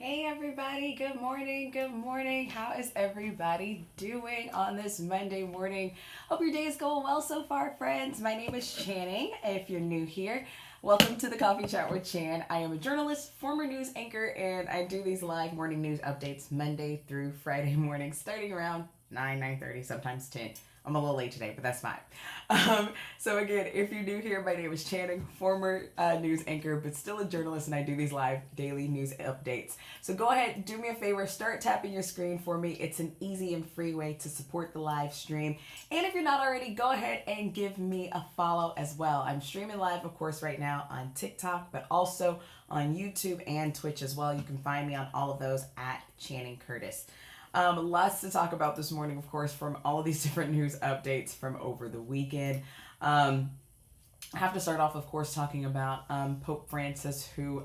Hey everybody, good morning, good morning. How is everybody doing on this Monday morning? Hope your day is going well so far, friends. My name is Channing. If you're new here, welcome to the Coffee Chat with Chan. I am a journalist, former news anchor, and I do these live morning news updates Monday through Friday morning, starting around 9:30, sometimes 10. I'm a little late today, but that's fine. So again, if you're new here, my name is Channing, former news anchor, but still a journalist, and I do these live daily news updates. So go ahead, do me a favor, start tapping your screen for me. It's an easy and free way to support the live stream. And if you're not already, go ahead and give me a follow as well. I'm streaming live, of course, right now on TikTok, but also on YouTube and Twitch as well. You can find me on all of those at Channing Curtis. Lots to talk about this morning, of course, from all of these different news updates from over the weekend. I have to start off, of course, talking about Pope Francis, who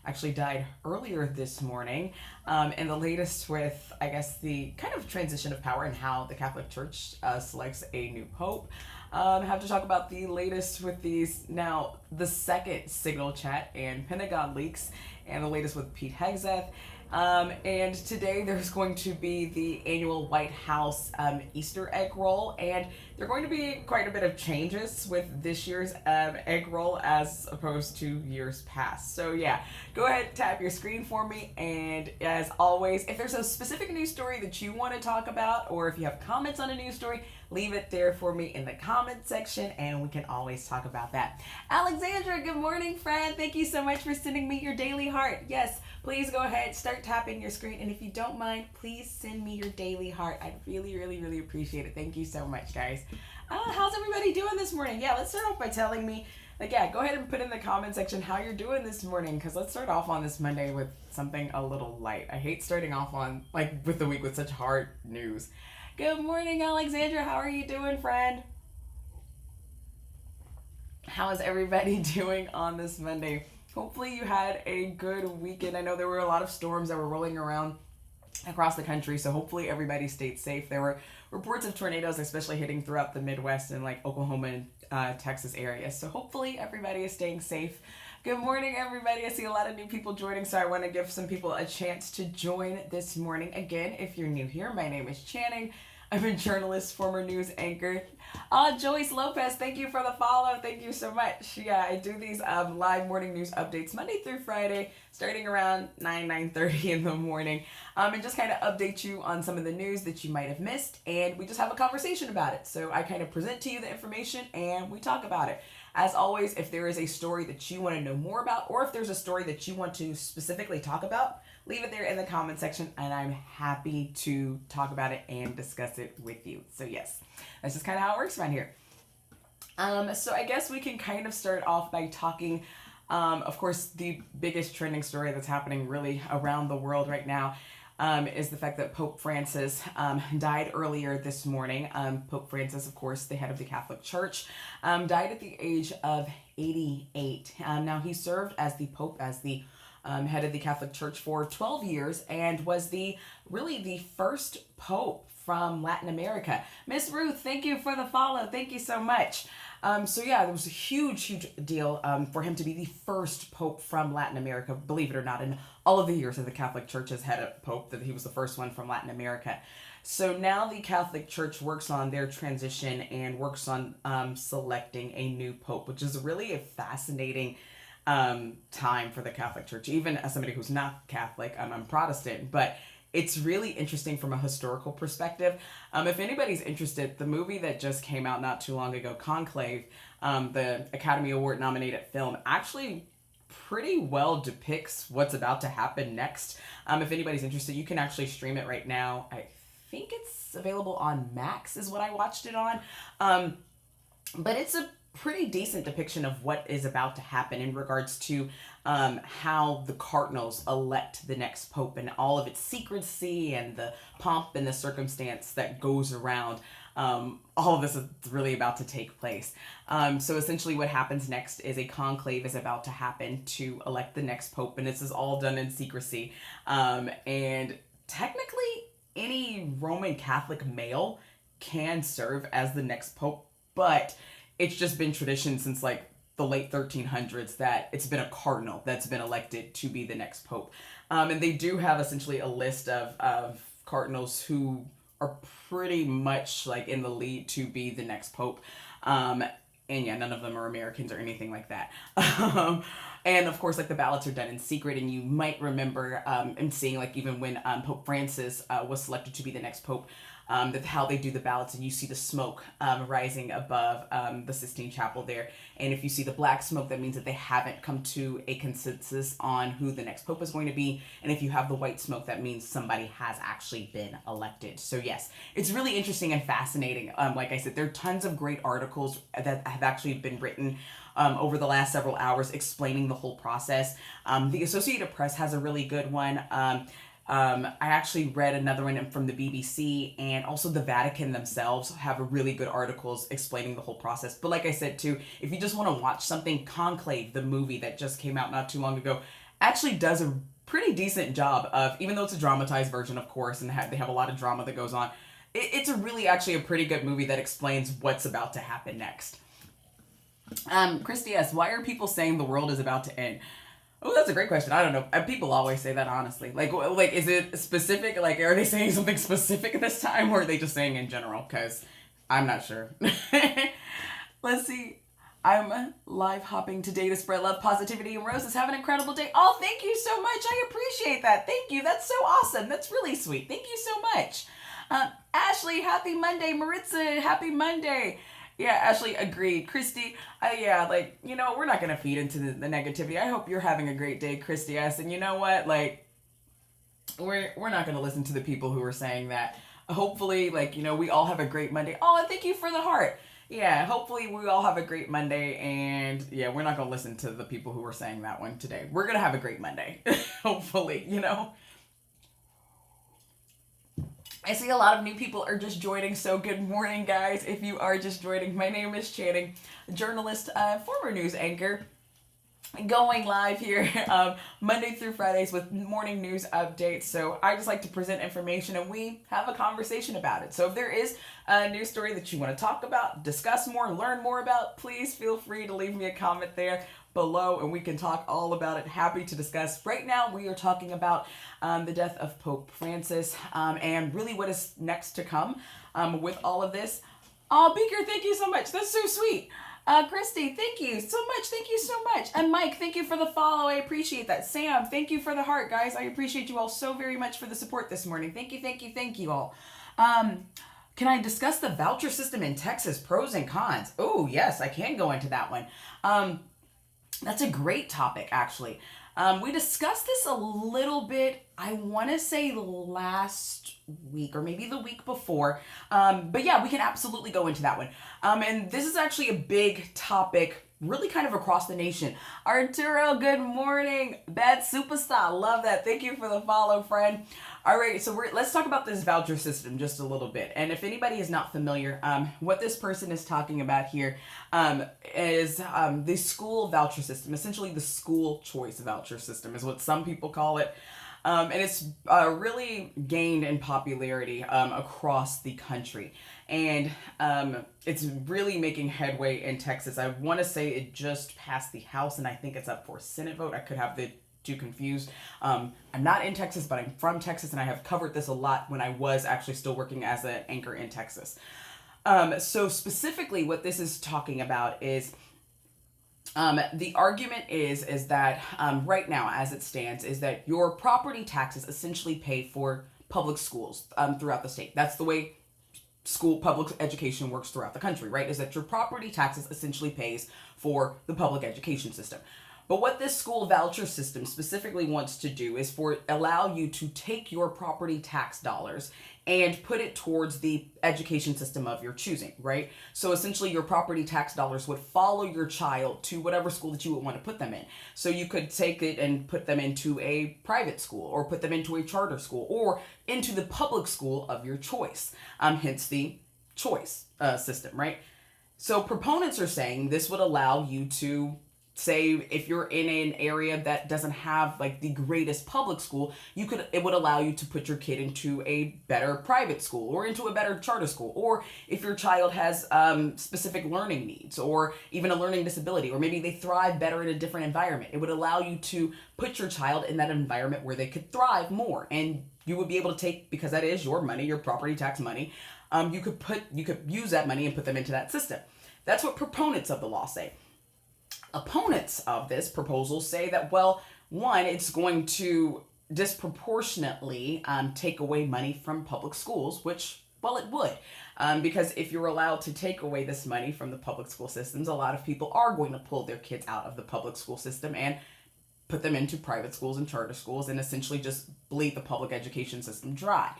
actually died earlier this morning, and the latest with, I guess, the kind of transition of power and how the Catholic Church selects a new pope. I have to talk about the latest with these, now the second Signal chat and Pentagon leaks, and the latest with Pete Hegseth. And today there's going to be the annual White House Easter egg roll, and there are going to be quite a bit of changes with this year's egg roll as opposed to years past. So yeah, go ahead, tap your screen for me, and as always, if there's a specific news story that you want to talk about, or if you have comments on a news story, leave it there for me in the comment section, and we can always talk about that. Alexandra, good morning, friend. Thank you so much for sending me your daily heart. Yes, please go ahead, start tapping your screen, and if you don't mind, please send me your daily heart. I'd really appreciate it. Thank you so much, guys. How's everybody doing this morning? Yeah, let's start off by telling me, go ahead and put in the comment section how you're doing this morning, because let's start off on this Monday with something a little light. I hate starting off on, with the week with such hard news. Good morning, Alexandra. How are you doing, friend? How is everybody doing on this Monday? Hopefully you had a good weekend. I know there were a lot of storms that were rolling around across the country, so hopefully everybody stayed safe. There were reports of tornadoes, especially hitting throughout the Midwest and Oklahoma and Texas areas. So hopefully everybody is staying safe. Good morning, everybody. I see a lot of new people joining, so I want to give some people a chance to join this morning. Again, if you're new here, my name is Channing. I'm a journalist, former news anchor. Joyce Lopez, thank you for the follow. Thank you so much. Yeah, I do these live morning news updates Monday through Friday, starting around 9:30 in the morning, and just kind of update you on some of the news that you might have missed, and we just have a conversation about it. So I kind of present to you the information, and we talk about it. As always, if there is a story that you want to know more about, or if there's a story that you want to specifically talk about, leave it there in the comment section, and I'm happy to talk about it and discuss it with you. So yes, that's just kind of how it works around here. So I guess we can kind of start off by talking, of course, the biggest trending story that's happening really around the world right now is the fact that Pope Francis died earlier this morning. Pope Francis, of course, the head of the Catholic Church, died at the age of 88. Now, he served as the Pope, as the head of the Catholic Church for 12 years, and was the first Pope from Latin America. Miss Ruth, thank you for the follow. Thank you so much. So yeah, there was a huge deal for him to be the first Pope from Latin America, believe it or not, in all of the years that the Catholic Church has had a Pope, that he was the first one from Latin America. So now the Catholic Church works on their transition and works on selecting a new Pope, which is really a fascinating time for the Catholic Church. Even as somebody who's not Catholic, I'm Protestant, but it's really interesting from a historical perspective. If anybody's interested, the movie that just came out not too long ago, Conclave, the Academy Award nominated film, actually pretty well depicts what's about to happen next. If anybody's interested, you can actually stream it right now. I think it's available on Max is what I watched it on. But it's a pretty decent depiction of what is about to happen in regards to how the cardinals elect the next pope, and all of its secrecy and the pomp and the circumstance that goes around all of this is really about to take place. So essentially what happens next is a conclave is about to happen to elect the next pope, and this is all done in secrecy. And technically any Roman Catholic male can serve as the next pope, but it's just been tradition since the late 1300s that it's been a cardinal that's been elected to be the next pope. And they do have essentially a list of cardinals who are pretty much like in the lead to be the next pope. And yeah, none of them are Americans or anything like that. And of course, like the ballots are done in secret, and you might remember and seeing like even when Pope Francis was selected to be the next pope, that how they do the ballots, and you see the smoke rising above the Sistine Chapel there. And if you see the black smoke, that means that they haven't come to a consensus on who the next pope is going to be. And if you have the white smoke, that means somebody has actually been elected. So yes, it's really interesting and fascinating. Like I said, there are tons of great articles that have actually been written over the last several hours explaining the whole process. The Associated Press has a really good one. I actually read another one from the BBC, and also the Vatican themselves have a really good articles explaining the whole process. But like I said too, if you just want to watch something, Conclave, the movie that just came out not too long ago, actually does a pretty decent job of, even though it's a dramatized version, of course, and they have a lot of drama that goes on, it's a really actually a pretty good movie that explains what's about to happen next. Christy S., why are people saying the world is about to end? Oh, that's a great question. I don't know. People always say that, honestly. Like, is it specific? Like, are they saying something specific this time, or are they just saying in general? Because I'm not sure. Let's see. I'm live hopping today to spread love, positivity, and roses. Have an incredible day. Oh, thank you so much. I appreciate that. Thank you. That's so awesome. That's really sweet. Thank you so much. Ashley, happy Monday. Maritza, happy Monday. Yeah, Ashley, agreed. Christy, yeah, like, we're not going to feed into the negativity. I hope you're having a great day, Christy S. And you know what? Like, we're not going to listen to the people who are saying that. Hopefully, like, we all have a great Monday. Oh, and thank you for the heart. Yeah, hopefully we all have a great Monday. And yeah, we're not going to listen to the people who are saying that one today. We're going to have a great Monday. Hopefully, I see a lot of new people are just joining, so good morning, guys. If you are just joining, my name is Channing, journalist, former news anchor, going live here Monday through Fridays with morning news updates. So I just like to present information, and we have a conversation about it. So if there is a news story that you want to talk about, discuss more, learn more about, please feel free to leave me a comment there below, and we can talk all about it. Happy to discuss. Right now we are talking about the death of Pope Francis, and really what is next to come with all of this. Oh, Beaker, thank you so much. That's so sweet. Christy, thank you so much. Thank you so much. And Mike, thank you for the follow. I appreciate that. Sam, thank you for the heart, guys. I appreciate you all so very much for the support this morning. Thank you, thank you, thank you all. Can I discuss the voucher system in Texas, pros and cons? Oh, yes, I can go into that one. That's a great topic, actually. We discussed this a little bit, I want to say last week or maybe the week before. But yeah, we can absolutely go into that one. And this is actually a big topic, really kind of across the nation. Arturo, good morning. Bad superstar. Love that. Thank you for the follow, friend. All right, so let's talk about this voucher system just a little bit. And if anybody is not familiar, what this person is talking about here is the school voucher system. Essentially, the school choice voucher system is what some people call it. And it's really gained in popularity across the country. And it's really making headway in Texas. I want to say it just passed the House, and I think it's up for a Senate vote. I could have the two confused. I'm not in Texas, but I'm from Texas, and I have covered this a lot when I was actually still working as an anchor in Texas. So specifically what this is talking about is the argument is that right now, as it stands, is that your property taxes essentially pay for public schools throughout the state. That's the way public education works throughout the country, right? Is that your property taxes essentially pays for the public education system. But what this school voucher system specifically wants to do is allow you to take your property tax dollars and put it towards the education system of your choosing, right? So essentially your property tax dollars would follow your child to whatever school that you would want to put them in. So you could take it and put them into a private school, or put them into a charter school, or into the public school of your choice, hence the choice system, right? So proponents are saying this would allow you to say if you're in an area that doesn't have like the greatest public school, it would allow you to put your kid into a better private school or into a better charter school. Or if your child has specific learning needs or even a learning disability, or maybe they thrive better in a different environment, it would allow you to put your child in that environment where they could thrive more. And you would be able to take, because that is your money, your property tax money, you could use that money and put them into that system. That's what proponents of the law say. Opponents of this proposal say that, well, one, it's going to disproportionately take away money from public schools, which, well, it would. Because if you're allowed to take away this money from the public school systems, a lot of people are going to pull their kids out of the public school system and put them into private schools and charter schools and essentially just bleed the public education system dry.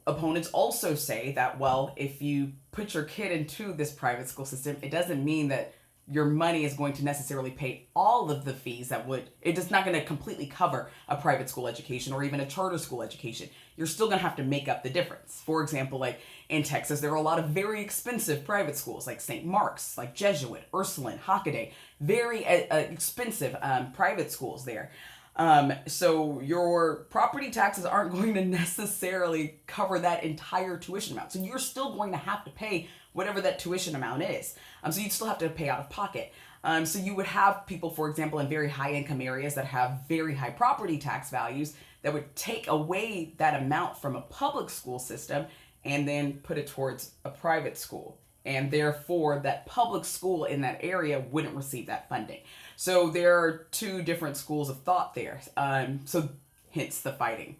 Opponents also say that, well, if you put your kid into this private school system, it doesn't mean that your money is going to necessarily pay all of the fees it's not going to completely cover a private school education or even a charter school education. You're still going to have to make up the difference. For example, like in Texas, there are a lot of very expensive private schools like St. Mark's, like Jesuit, Ursuline, Hockaday, very expensive private schools there. So your property taxes aren't going to necessarily cover that entire tuition amount. So you're still going to have to pay whatever that tuition amount is. So you'd still have to pay out of pocket. So you would have people, for example, in very high income areas that have very high property tax values that would take away that amount from a public school system and then put it towards a private school. And therefore that public school in that area wouldn't receive that funding. So there are two different schools of thought there. So hence the fighting.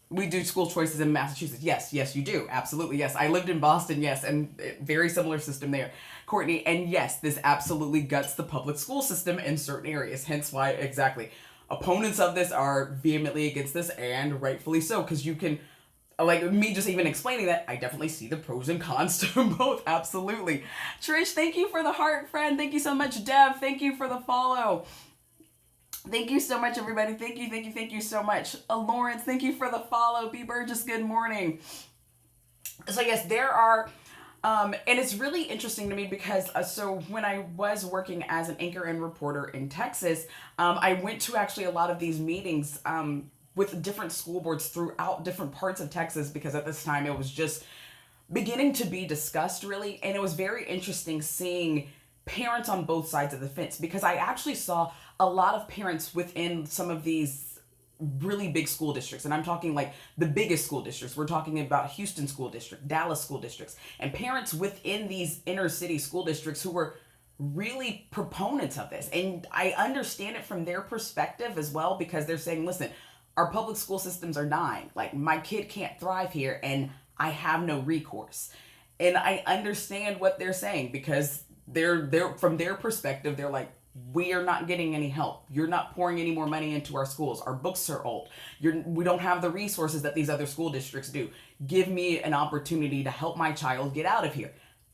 We do school choices in Massachusetts. Yes, you do. Absolutely, yes. I lived in Boston, yes, and very similar system there, Courtney. And yes, this absolutely guts the public school system in certain areas. Hence why, exactly, opponents of this are vehemently against this, and rightfully so, because you can, like me just even explaining that, I definitely see the pros and cons to both. Absolutely. Trish, thank you for the heart, friend. Thank you so much. Dev, thank you for the follow. Thank you so much, everybody. Thank you so much. Lawrence, thank you for the follow. B. Burgess, good morning. So yes, there are, and it's really interesting to me because, so when I was working as an anchor and reporter in Texas, I went to actually a lot of these meetings with different school boards throughout different parts of Texas, because at this time it was just beginning to be discussed really. And it was very interesting seeing parents on both sides of the fence, because I actually saw a lot of parents within some of these really big school districts. And I'm talking like the biggest school districts. We're talking about Houston School District, Dallas School Districts, and parents within these inner city school districts who were really proponents of this. And I understand it from their perspective as well, because they're saying, listen, our public school systems are dying. Like, my kid can't thrive here and I have no recourse. And I understand what they're saying, because they're from their perspective, they're like, we are not getting any help. You're not pouring any more money into our schools. Our books are old. We don't have the resources that these other school districts do. Give me an opportunity to help my child get out of here.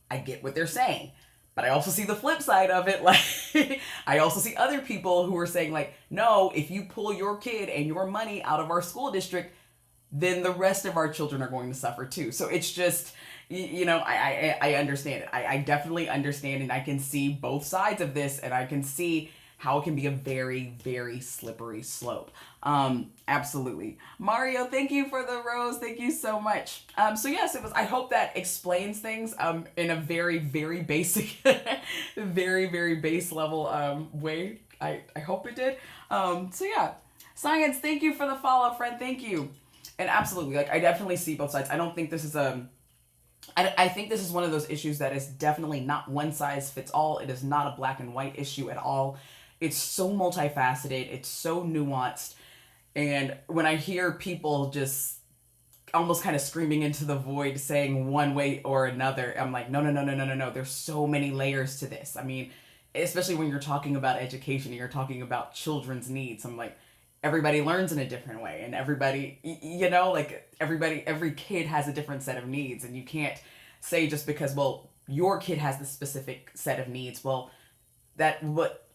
I get what they're saying, but I also see the flip side of it. Like, I also see other people who are saying like, no, if you pull your kid and your money out of our school district, then the rest of our children are going to suffer too. So it's just, I understand it. I definitely understand, and I can see both sides of this, and I can see how it can be a very, very slippery slope. Absolutely. Mario, thank you for the rose. Thank you so much. So yes, I hope that explains things in a very, very basic, very, very base level way. I hope it did. So yeah, Science, thank you for the follow, friend. Thank you. And absolutely, like, I definitely see both sides. I don't think this is I think this is one of those issues that is definitely not one size fits all. It is not a black and white issue at all. It's so multifaceted. It's so nuanced. And when I hear people just almost kind of screaming into the void saying one way or another, I'm like, no. There's so many layers to this. I mean, especially when you're talking about education and you're talking about children's needs. I'm like, everybody learns in a different way, and everybody, every kid has a different set of needs, and you can't say just because, well, your kid has this specific set of needs, well,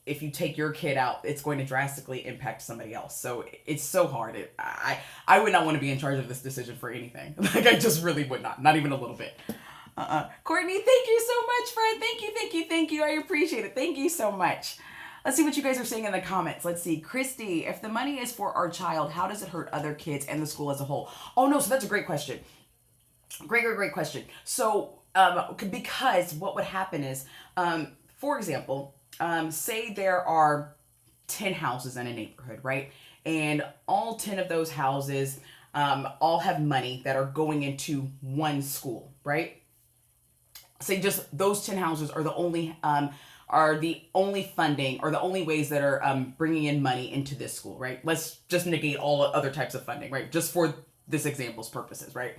if you take your kid out, it's going to drastically impact somebody else. So it's so hard. I would not want to be in charge of this decision for anything. Like, I just really would not even a little bit. Courtney, thank you so much, friend. Thank you. I appreciate it. Thank you so much. Let's see what you guys are saying in the comments. Let's see. Christy, if the money is for our child, how does it hurt other kids and the school as a whole? Oh, no. So that's a great question. Great question. So, because what would happen is, for example, say there are 10 houses in a neighborhood, right? And all 10 of those houses all have money that are going into one school, right? Say just those 10 houses are the only funding or the only ways that are bringing in money into this school, right? Let's just negate all other types of funding, right? Just for this example's purposes, right?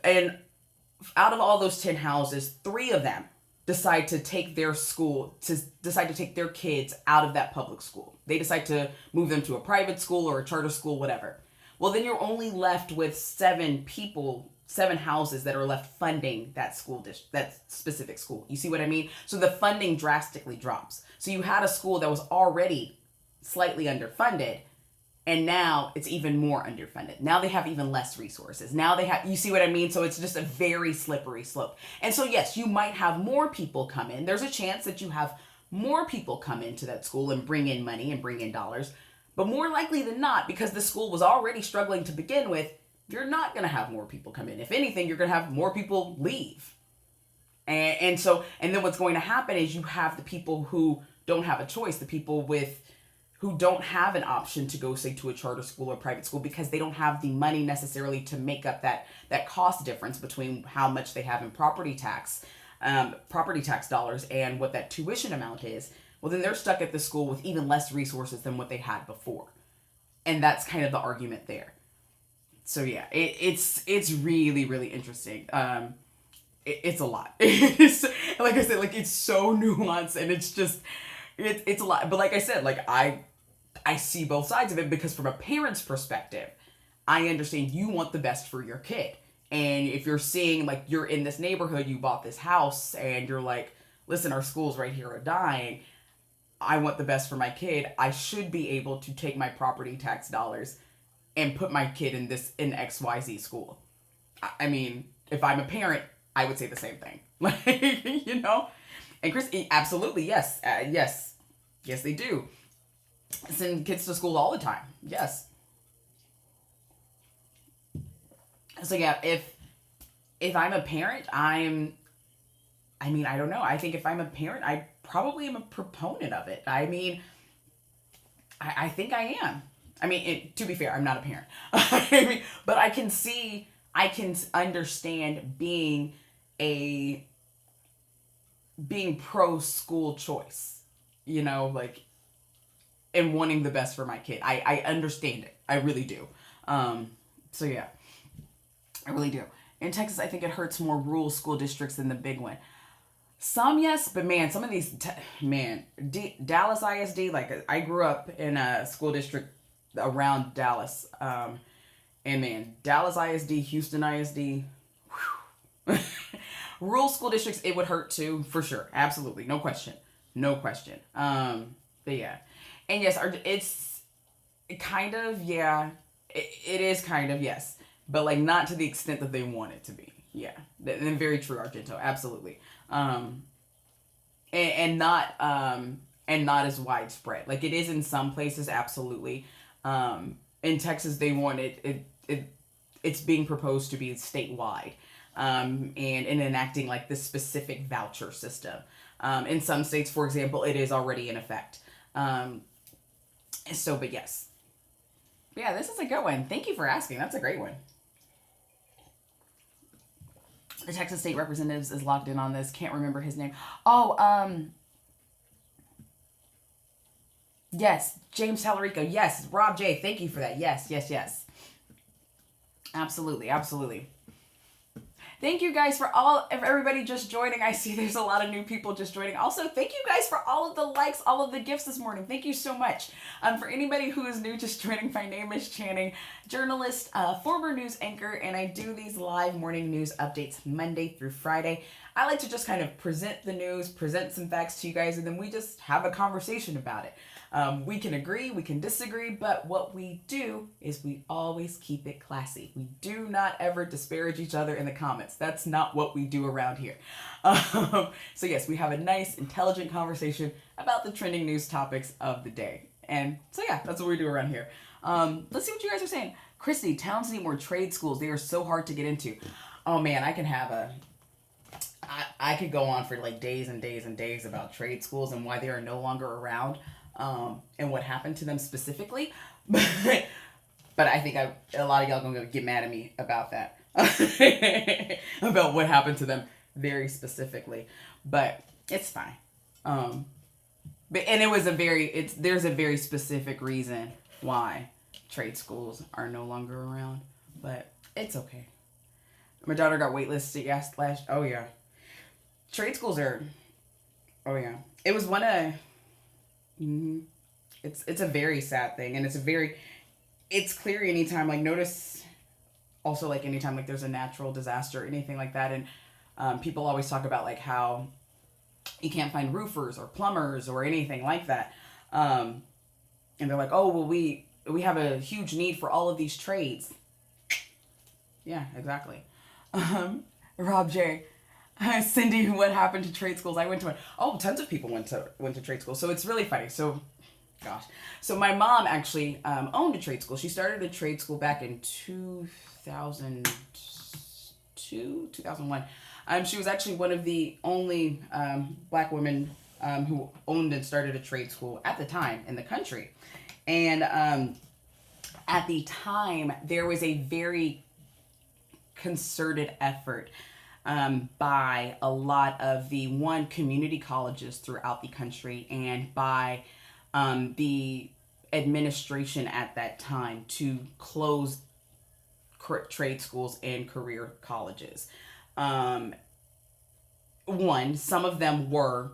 And out of all those 10 houses, 3 of them decide to take their kids out of that public school. They decide to move them to a private school or a charter school, whatever. Well, then you're only left with 7 houses that are left funding that that specific school. You see what I mean? So the funding drastically drops. So you had a school that was already slightly underfunded, and now it's even more underfunded. Now they have even less resources. You see what I mean? So it's just a very slippery slope. And so yes, you might have more people come in. There's a chance that you have more people come into that school and bring in money and bring in dollars. But more likely than not, because the school was already struggling to begin with, you're not going to have more people come in. If anything, you're going to have more people leave. And then what's going to happen is you have the people who don't have a choice, the people who don't have an option to go, say, to a charter school or private school because they don't have the money necessarily to make up that cost difference between how much they have in property tax dollars and what that tuition amount is. Well, then they're stuck at the school with even less resources than what they had before. And that's kind of the argument there. So yeah, it's really, really interesting. It's a lot. Like I said, like it's so nuanced and it's a lot. But like I said, like I see both sides of it because from a parent's perspective, I understand you want the best for your kid. And if you're seeing like you're in this neighborhood, you bought this house and you're like, listen, our schools right here are dying. I want the best for my kid. I should be able to take my property tax dollars and put my kid in XYZ school. I mean, if I'm a parent, I would say the same thing. Like, you know? And Chris, absolutely, yes. Yes, they do. Send kids to school all the time. Yes. So yeah, if I'm a parent, I don't know. I think if I'm a parent, I probably am a proponent of it. I mean, I think I am. I mean, to be fair, I'm not a parent. But I can understand being pro school choice, you know, like, and wanting the best for my kid. I understand it. I really do. So yeah, I really do. In Texas, I think it hurts more rural school districts than the big one. Some, yes, but man, some of these, Dallas ISD, like I grew up in a school district around Dallas. And man, Dallas ISD, Houston ISD, rural school districts, it would hurt too, for sure. Absolutely. No question. But yeah. And yes, it's kind of, yeah, it is kind of, yes. But like not to the extent that they want it to be. Yeah. And very true, Argento. Absolutely. And not as widespread. Like it is in some places, absolutely. In Texas, they want it's being proposed to be statewide, and enacting like this specific voucher system. In some states, for example, it is already in effect. But yes. Yeah, this is a good one. Thank you for asking. That's a great one. The Texas State Representatives is locked in on this. Can't remember his name. Yes, James Tallarico. Yes, Rob J. Thank you for that. Yes. Absolutely. Thank you guys for everybody just joining. I see there's a lot of new people just joining. Also, thank you guys for all of the likes, all of the gifts this morning. Thank you so much. For anybody who is new just joining, my name is Channing, journalist, former news anchor, and I do these live morning news updates Monday through Friday. I like to just kind of present the news, present some facts to you guys, and then we just have a conversation about it. We can agree, we can disagree, but what we do is we always keep it classy. We do not ever disparage each other in the comments. That's not what we do around here. So yes, we have a nice, intelligent conversation about the trending news topics of the day. And so yeah, that's what we do around here. Let's see what you guys are saying. Christy, towns need more trade schools. They are so hard to get into. Oh man, I could go on for like days and days and days about trade schools and why they are no longer around, and what happened to them specifically. But I think a lot of y'all gonna get mad at me about that. About what happened to them very specifically. But it's fine. And it was there's a very specific reason why trade schools are no longer around. But it's okay. My daughter got waitlisted oh yeah. Trade schools are, oh yeah. It was one of, it's a very sad thing. And it's clear anytime, like notice also like anytime like there's a natural disaster or anything like that. And people always talk about like how you can't find roofers or plumbers or anything like that. And they're like, oh, well, we have a huge need for all of these trades. Yeah, exactly. Rob J. Cindy, what happened to trade schools? I went to one. Oh, tons of people went to trade school. So it's really funny. So, gosh. So my mom actually owned a trade school. She started a trade school back in 2002, 2001. She was actually one of the only black women who owned and started a trade school at the time in the country. And at the time, there was a very concerted effort by a lot of the community colleges throughout the country and by the administration at that time to close trade schools and career colleges. Some of them were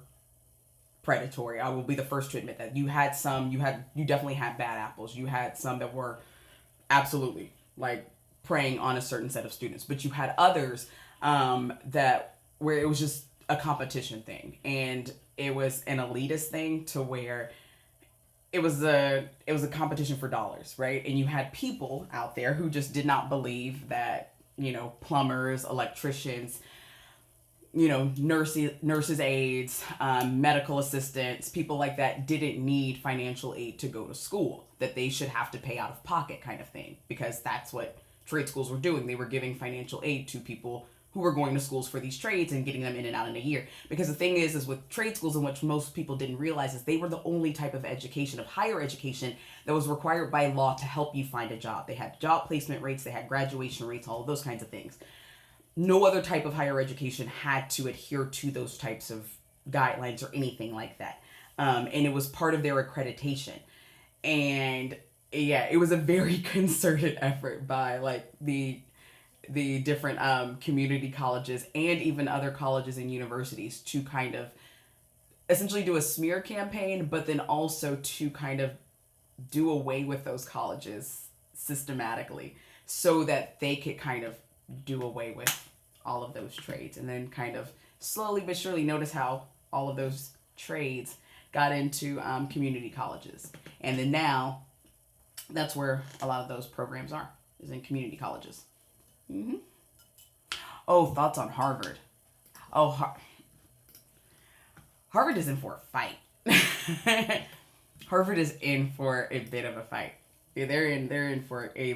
predatory. I will be the first to admit that. You definitely had bad apples. You had some that were absolutely like preying on a certain set of students, but you had others where it was just a competition thing, and it was an elitist thing to where it was a competition for dollars, right? And you had people out there who just did not believe that, plumbers, electricians, nurses aides, medical assistants, people like that didn't need financial aid to go to school, that they should have to pay out of pocket kind of thing, because that's what trade schools were doing. They were giving financial aid to people who were going to schools for these trades and getting them in and out in a year. Because the thing is with trade schools, in which most people didn't realize, is they were the only type of education, of higher education, that was required by law to help you find a job. They had job placement rates, they had graduation rates, all of those kinds of things. No other type of higher education had to adhere to those types of guidelines or anything like that. And it was part of their accreditation. And yeah, it was a very concerted effort by like the different community colleges and even other colleges and universities to kind of essentially do a smear campaign, but then also to kind of do away with those colleges systematically so that they could kind of do away with all of those trades. And then kind of slowly but surely notice how all of those trades got into community colleges. And then now that's where a lot of those programs is in community colleges. Mm-hmm. Oh, thoughts on Harvard. Oh, Harvard is in for a fight. Harvard is in for a bit of a fight. Yeah, they're in for a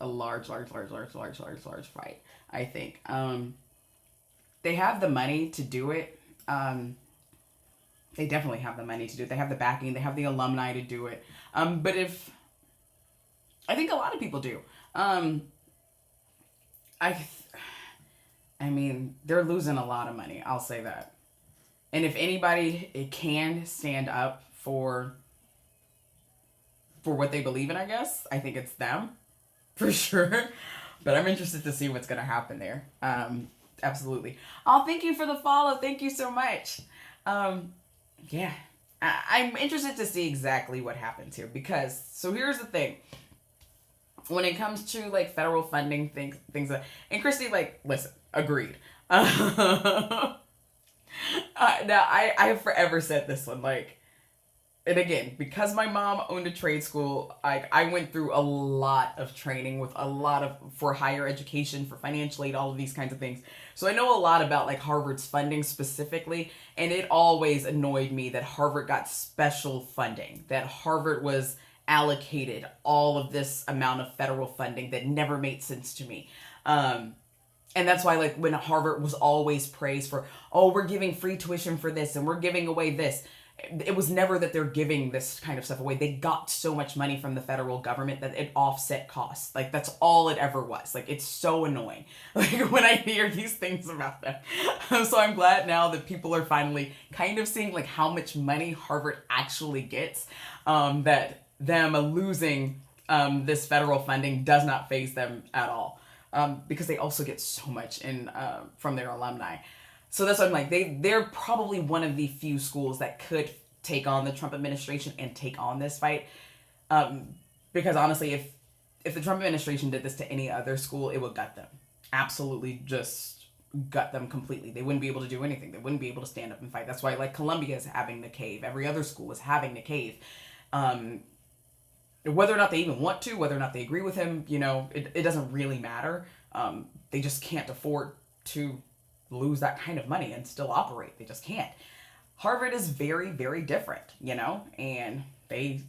large fight, I think. They have the money to do it. They definitely have the money to do it. They have the backing. They have the alumni to do it. But I think a lot of people do. I mean, they're losing a lot of money. I'll say that. And if anybody can stand up for what they believe in, I guess, I think it's them, for sure. But I'm interested to see what's going to happen there. Absolutely. Oh, thank you for the follow. Thank you so much. Yeah. I'm interested to see exactly what happens here, because, so here's the thing. When it comes to like federal funding, things and Christy, like, listen, agreed. Now, I have forever said this one, like, and again, because my mom owned a trade school, I went through a lot of training with a lot of, for higher education, for financial aid, all of these kinds of things. So I know a lot about like Harvard's funding specifically, and it always annoyed me that Harvard got special funding, that Harvard was allocated all of this amount of federal funding that never made sense to me. And that's why, like, when Harvard was always praised for, oh, we're giving free tuition for this and we're giving away this, it was never that they're giving this kind of stuff away. They got so much money from the federal government that it offset costs. Like, that's all it ever was. Like, it's so annoying, like, when I hear these things about them. So I'm glad now that people are finally kind of seeing, like, how much money Harvard actually gets, that them losing this federal funding does not faze them at all, because they also get so much in from their alumni. So that's what I'm like, they're probably one of the few schools that could take on the Trump administration and take on this fight. Because honestly, if the Trump administration did this to any other school, it would gut them. Absolutely just gut them completely. They wouldn't be able to do anything. They wouldn't be able to stand up and fight. That's why, like, Columbia is having the cave. Every other school is having the cave. Whether or not they even want to, whether or not they agree with him, it doesn't really matter. They just can't afford to lose that kind of money and still operate. They just can't. Harvard is very, very different, and they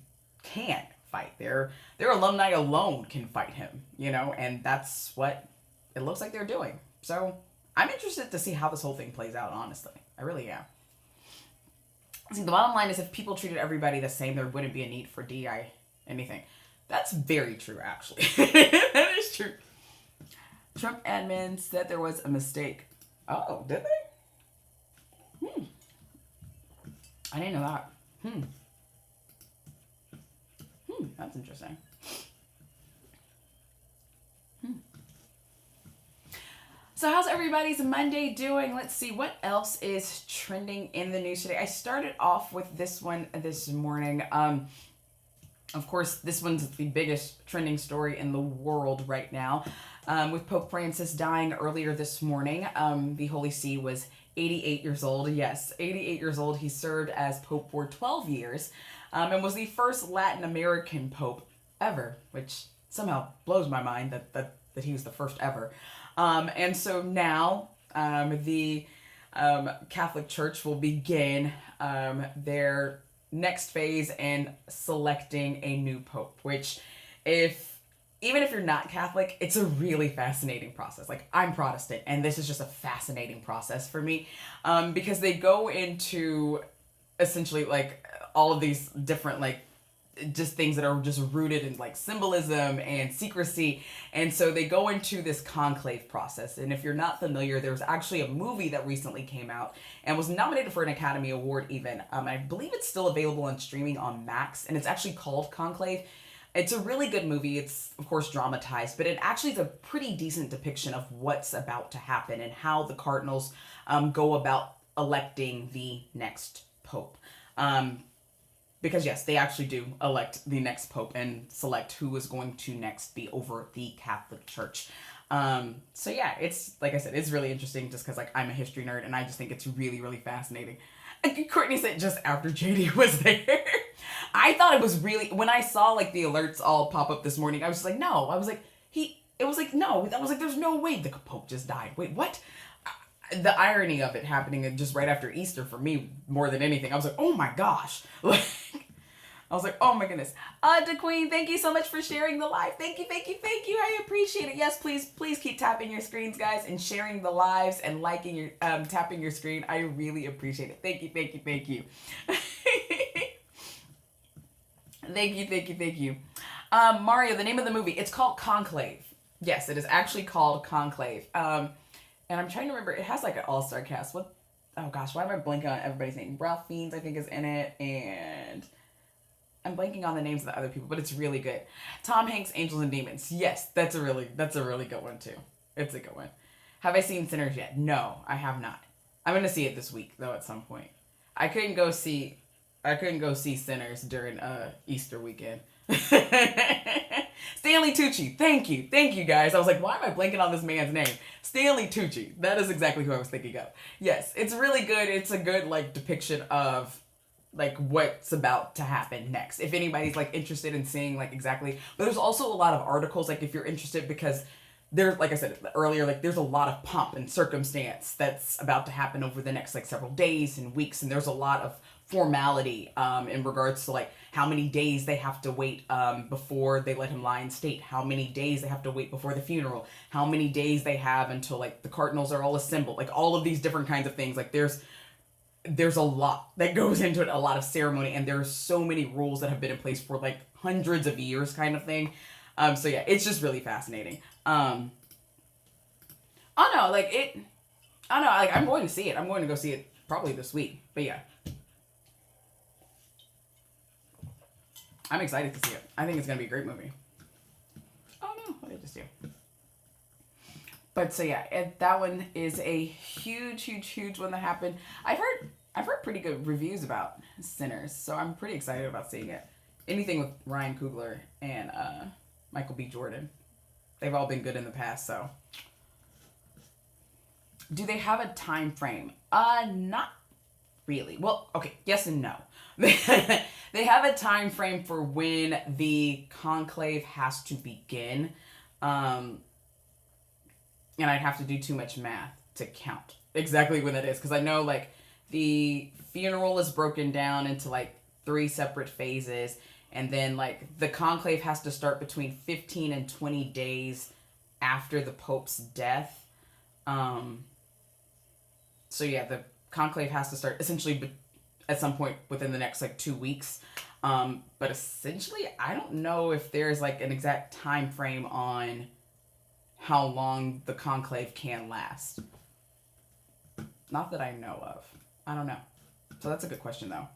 can't fight. Their alumni alone can fight him, and that's what it looks like they're doing. So I'm interested to see how this whole thing plays out, honestly. I really am. See, the bottom line is, if people treated everybody the same, there wouldn't be a need for DI anything. That's very true, actually. That is true. Trump admin said there was a mistake. Oh, did they? I didn't know that. That's interesting. So how's everybody's Monday doing? Let's see, what else is trending in the news today? I started off with this one this morning. Of course, this one's the biggest trending story in the world right now. With Pope Francis dying earlier this morning. The Holy See was 88 years old. Yes, 88 years old. He served as Pope for 12 years, and was the first Latin American Pope ever, which somehow blows my mind that he was the first ever. And so now the Catholic Church will begin their next phase in selecting a new pope, which even if you're not Catholic, it's a really fascinating process. Like, I'm Protestant, and this is just a fascinating process for me, because they go into essentially, like, all of these different, like, just things that are just rooted in, like, symbolism and secrecy. And so they go into this conclave process. And if you're not familiar, there was actually a movie that recently came out and was nominated for an Academy Award even. I believe it's still available on streaming on Max, and it's actually called Conclave. It's a really good movie. It's, of course, dramatized, but it actually is a pretty decent depiction of what's about to happen and how the cardinals go about electing the next pope. Because, yes, they actually do elect the next pope and select who is going to next be over the Catholic Church. So, yeah, it's, like I said, it's really interesting just because, like, I'm a history nerd, and I just think it's really, really fascinating. Courtney said just after JD was there. I thought it was really, when I saw, like, the alerts all pop up this morning, I was just like, no. I was like, no. I was like, there's no way the Pope just died. Wait, what? The irony of it happening just right after Easter for me, more than anything. I was like, oh my gosh. Like, I was like, oh my goodness. DeQueen, thank you so much for sharing the live. Thank you. I appreciate it. Yes, please keep tapping your screens, guys, and sharing the lives and liking your, tapping your screen. I really appreciate it. Thank you. Thank you. Mario, the name of the movie, it's called Conclave. Yes, it is actually called Conclave. And I'm trying to remember, it has like an all-star cast. Oh gosh, why am I blanking on everybody's name? Ralph Fiennes, I think, is in it, and I'm blanking on the names of the other people, but it's really good. Tom Hanks, Angels and Demons. Yes, that's a really good one too. It's a good one. Have I seen Sinners yet? No, I have not. I'm gonna see it this week though at some point. I couldn't go see Sinners during Easter weekend. Stanley Tucci. Thank you guys. I was like, why am I blanking on this man's name? Stanley Tucci. That is exactly who I was thinking of. Yes, it's really good. It's a good like depiction of like what's about to happen next. If anybody's like interested in seeing like exactly, but there's also a lot of articles like if you're interested because there's, like I said earlier, like there's a lot of pomp and circumstance that's about to happen over the next like several days and weeks, and there's a lot of formality in regards to like how many days they have to wait before they let him lie in state, how many days they have to wait before the funeral, how many days they have until like the cardinals are all assembled, like all of these different kinds of things. Like there's a lot that goes into it, a lot of ceremony, and there's so many rules that have been in place for like hundreds of years kind of thing. So yeah, it's just really fascinating. I don't know, like I'm going to see it. I'm going to go see it probably this week. But yeah. I'm excited to see it. I think it's going to be a great movie. Oh no, what did I just do? But so yeah, that one is a huge one that happened. I've heard pretty good reviews about Sinners, so I'm pretty excited about seeing it. Anything with Ryan Coogler and Michael B. Jordan. They've all been good in the past, so. Do they have a time frame? Not really. Well, okay, yes and no. They have a time frame for when the conclave has to begin. And I'd have to do too much math to count exactly when that is. Because I know, like, the funeral is broken down into, like, 3 separate phases. And then, like, the conclave has to start between 15 and 20 days after the Pope's death. So, yeah, the conclave has to start essentially at some point within the next, like, 2 weeks. But essentially, I don't know if there's, like, an exact time frame on how long the conclave can last. Not that I know of. I don't know. So that's a good question, though.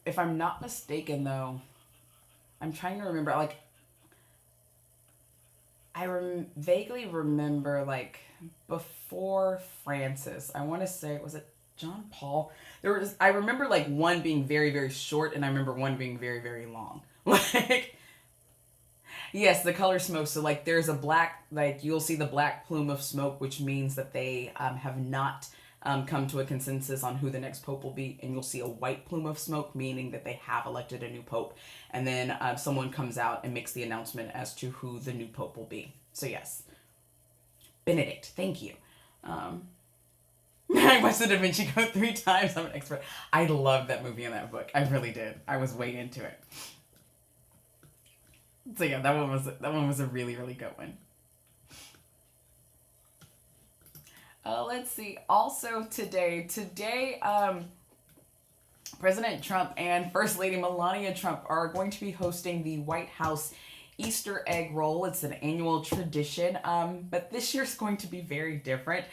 If I'm not mistaken, though, I'm trying to remember, like, vaguely remember, like, before Francis, I want to say, was it John Paul? I remember, like, one being very, very short, and I remember one being very, very long. Like, yes, the color smoke. So, like, there's a black, like, you'll see the black plume of smoke, which means that they have not come to a consensus on who the next pope will be. And you'll see a white plume of smoke, meaning that they have elected a new pope. And then someone comes out and makes the announcement as to who the new pope will be. So, yes. Benedict, thank you. I watched the Da Vinci Code 3 times. I'm an expert. I loved that movie and that book. I really did. I was way into it. So yeah, that one was a really, really good one. Let's see. Also today, President Trump and First Lady Melania Trump are going to be hosting the White House Easter egg roll. It's an annual tradition, but this year's going to be very different.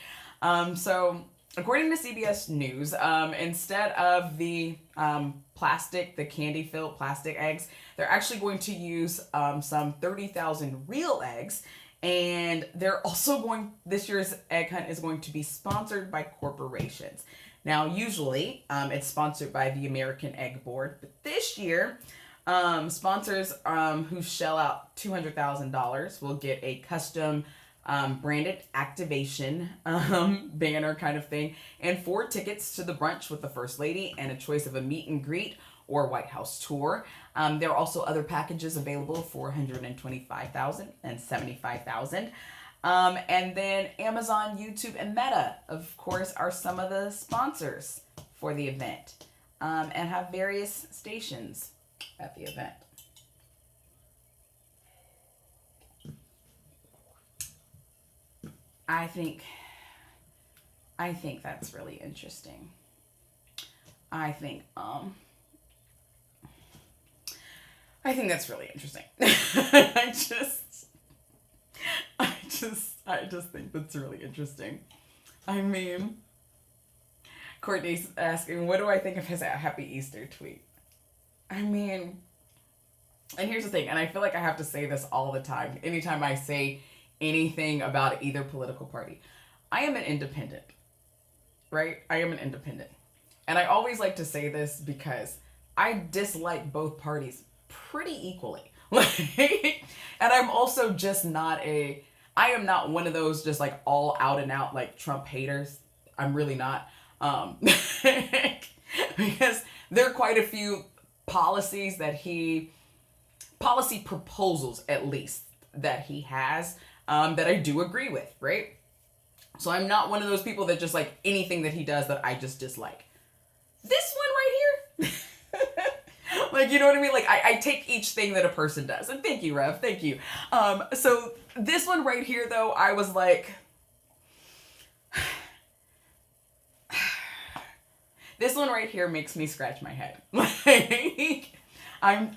So according to CBS News, instead of the candy-filled plastic eggs, they're actually going to use some 30,000 real eggs. And they're also this year's egg hunt is going to be sponsored by corporations. Now, usually, it's sponsored by the American Egg Board. But this year, sponsors who shell out $200,000 will get a custom branded activation banner kind of thing, and 4 tickets to the brunch with the First Lady, and a choice of a meet and greet or White House tour. There are also other packages available for $125,000 and $75,000. And then Amazon, YouTube, and Meta, of course, are some of the sponsors for the event, and have various stations at the event. I think that's really interesting. I think that's really interesting. I just think that's really interesting. I mean, Courtney's asking, what do I think of his Happy Easter tweet? I mean, and here's the thing, and I feel like I have to say this all the time, anytime I say anything about either political party. I am an independent, right? I am an independent. And I always like to say this because I dislike both parties pretty equally. And I'm also just not I am not one of those just like all out and out like Trump haters. I'm really not. Because there are quite a few policy proposals at least, that he has, that I do agree with, right? So I'm not one of those people that just like anything that he does that I just dislike. This one right here, like, you know what I mean? Like, I take each thing that a person does. And thank you, Rev. Thank you. So this one right here, though, I was like, this one right here makes me scratch my head. Like, I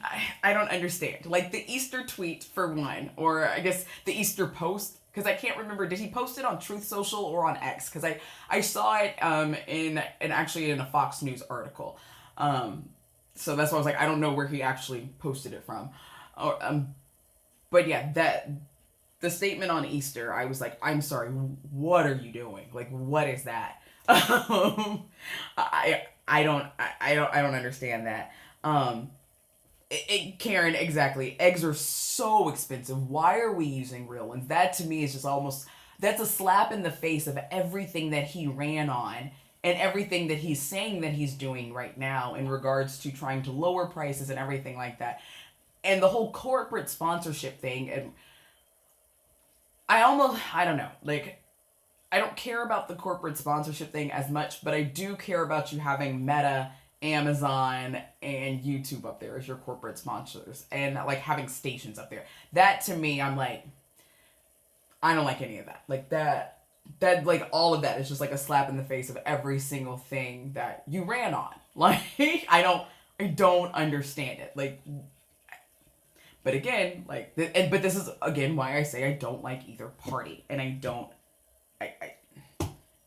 don't understand. Like the Easter tweet for one, or I guess the Easter post, because I can't remember, did he post it on Truth Social or on X? Because I saw it actually in a Fox News article. So that's why I was like, I don't know where he actually posted it from. But yeah, the statement on Easter, I was like, I'm sorry, what are you doing? Like, what is that? I don't understand that. Karen, exactly. Eggs are so expensive. Why are we using real ones? That to me is just almost, that's a slap in the face of everything that he ran on and everything that he's saying that he's doing right now in regards to trying to lower prices and everything like that. And the whole corporate sponsorship thing. And I don't know, like, I don't care about the corporate sponsorship thing as much, but I do care about you having Meta, Amazon, and YouTube up there as your corporate sponsors, and like having stations up there. That to me, I'm like, I don't like any of that. Like that like all of that is just like a slap in the face of every single thing that you ran on. Like, I don't understand it. Like, but again, like, but this is again why I say I don't like either party, and I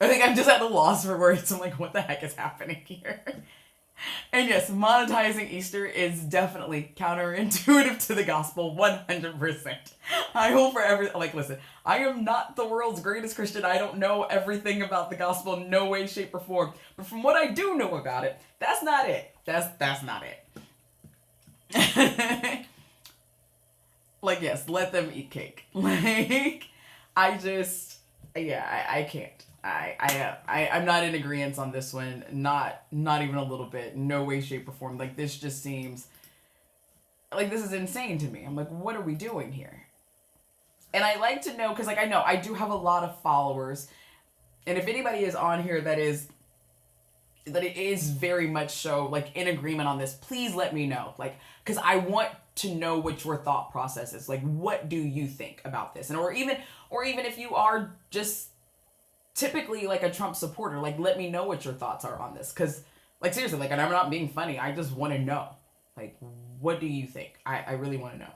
think I'm just at a loss for words. I'm like, what the heck is happening here? And yes, monetizing Easter is definitely counterintuitive to the gospel, 100%. I hope for listen, I am not the world's greatest Christian. I don't know everything about the gospel in no way, shape, or form. But from what I do know about it, that's not it. That's not it. Like, yes, let them eat cake. Like, I can't. I'm not in agreement on this one. Not even a little bit. No way, shape, or form. Like, this just seems like this is insane to me. I'm like, what are we doing here? And I like to know, because like I know I do have a lot of followers, and if anybody is on here that it is very much so like in agreement on this, please let me know. Like, because I want to know what your thought process is. Like, what do you think about this? And or even if you are just typically like a Trump supporter, like, let me know what your thoughts are on this. Because, like, seriously, like, and I'm not being funny, I just want to know. Like, what do you think? I really want to know.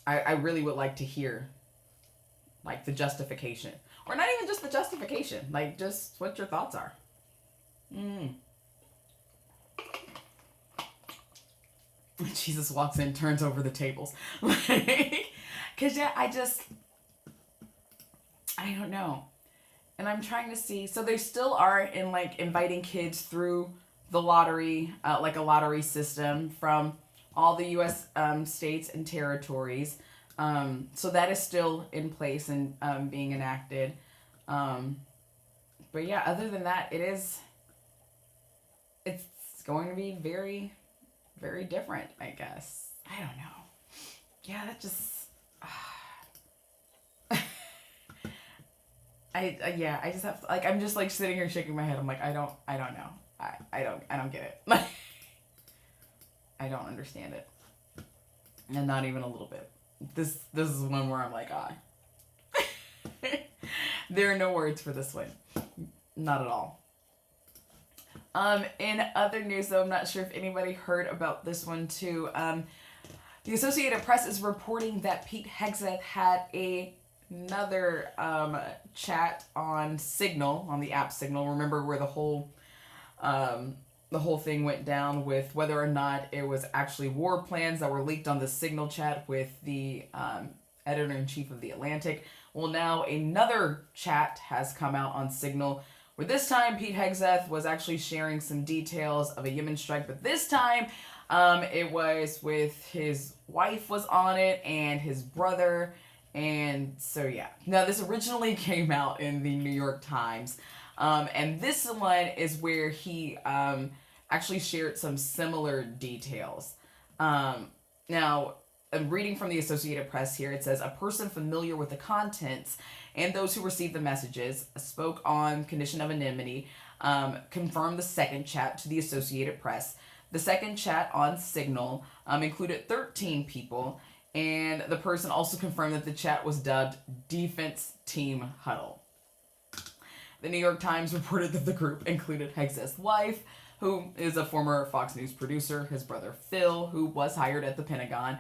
I really would like to hear, like, the justification. Or not even just the justification. Like, just what your thoughts are. Jesus walks in, turns over the tables. Because, yeah, I don't know. And I'm trying to see. So they still are in like inviting kids through the lottery, like a lottery system from all the U.S. States and territories. So that is still in place and being enacted. But yeah, other than that, it's going to be very, very different, I guess. I don't know. Yeah, that just... I just have to, like, I'm just like sitting here shaking my head. I'm like, I don't know. I don't get it. Like, I don't understand it. And not even a little bit. This is one where I'm like, there are no words for this one. Not at all. In other news, though, I'm not sure if anybody heard about this one too. The Associated Press is reporting that Pete Hegseth had another chat on Signal, on the app Signal. Remember where the whole thing went down with whether or not it was actually war plans that were leaked on the Signal chat with the editor-in-chief of The Atlantic. Well, now another chat has come out on Signal, where this time Pete Hegseth was actually sharing some details of a Yemen strike, but this time It was with his wife was on it and his brother. And so, yeah. Now, this originally came out in the New York Times. And this one is where he actually shared some similar details. Now, I'm reading from the Associated Press here. It says, a person familiar with the contents and those who received the messages spoke on condition of anonymity, confirmed the second chat to the Associated Press. The second chat on Signal included 13 people, and the person also confirmed that the chat was dubbed Defense Team Huddle. The New York Times reported that the group included Hex's wife, who is a former Fox News producer, his brother Phil, who was hired at the Pentagon,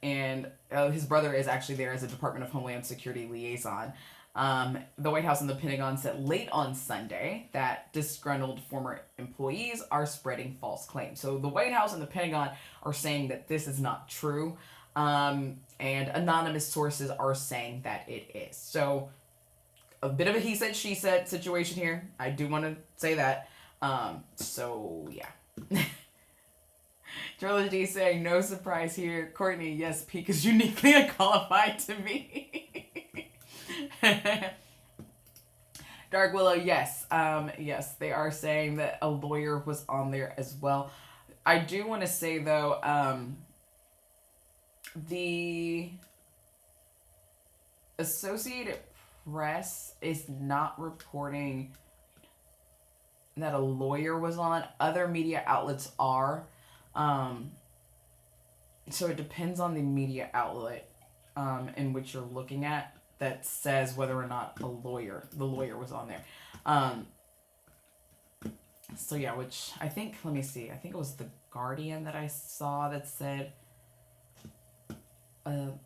and his brother is actually there as a Department of Homeland Security liaison. The White House and the Pentagon said late on Sunday that disgruntled former employees are spreading false claims. So the White House and the Pentagon are saying that this is not true, and anonymous sources are saying that it is. So a bit of a he said, she said situation here. I do want to say that. So yeah. Trilogy saying, no surprise here. Courtney, yes, Peak is uniquely unqualified to me. Dark Willow, yes. Yes, they are saying that a lawyer was on there as well. I do want to say, though, the Associated Press is not reporting that a lawyer was on. Other media outlets are. So it depends on the media outlet in which you're looking at that says whether or not the lawyer was on there. So yeah, which I think, let me see, I think it was The Guardian that I saw that said, I'm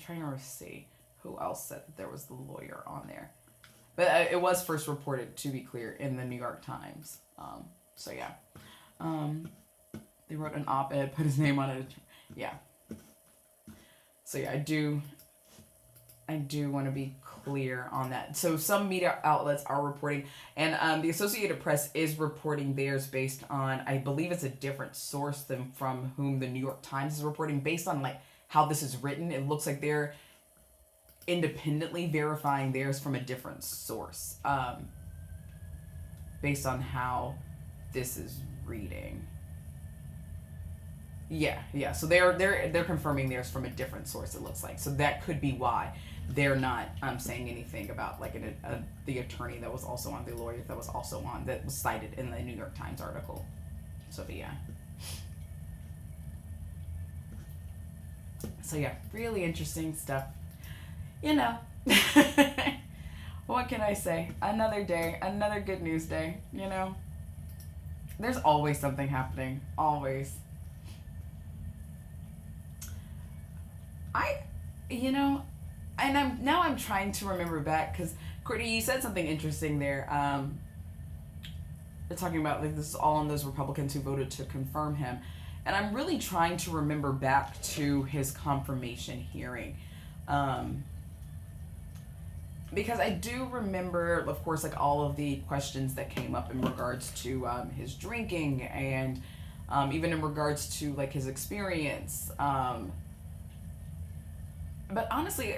trying to see who else said that there was the lawyer on there. But it was first reported, to be clear, in the New York Times. So yeah. They wrote an op-ed, put his name on it. Yeah. So yeah, I do want to be clear on that. So some media outlets are reporting, and the Associated Press is reporting theirs based on, I believe it's a different source than from whom the New York Times is reporting. Based on like how this is written, it looks like they're independently verifying theirs from a different source, based on how this is reading. Yeah. So they're confirming theirs from a different source. It looks like, so that could be why they're not saying anything about like the attorney that was also on, the lawyer that was also on, that was cited in the New York Times article. So yeah. So yeah, really interesting stuff. You know. What can I say? Another day, another good news day, you know. There's always something happening. Always. And I'm trying to remember back, because Courtney, you said something interesting there. They're talking about like this is all on those Republicans who voted to confirm him, and I'm really trying to remember back to his confirmation hearing, because I do remember, of course, like all of the questions that came up in regards to his drinking and even in regards to like his experience. But honestly,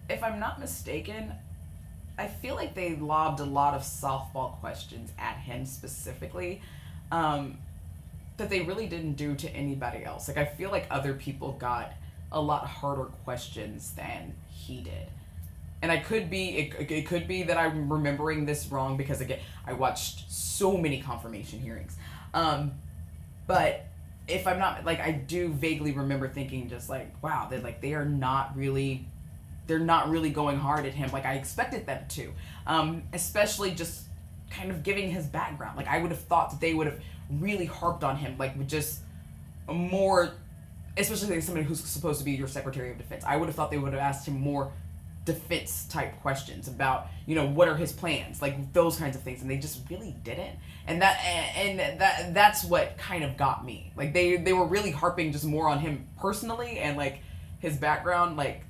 if I'm not mistaken, I feel like they lobbed a lot of softball questions at him specifically, that they really didn't do to anybody else. Like, I feel like other people got a lot harder questions than he did. And it could be that I'm remembering this wrong, because again, I watched so many confirmation hearings. But if I'm not, like, I do vaguely remember thinking just like, wow, they're not really going hard at him like I expected them to. Especially just kind of giving his background. Like, I would have thought that they would have really harped on him, like with just more, especially like somebody who's supposed to be your Secretary of Defense. I would have thought they would have asked him more defense type questions about, what are his plans, like those kinds of things, and they just really didn't. And that's what kind of got me. Like, they were really harping just more on him personally and like his background, like,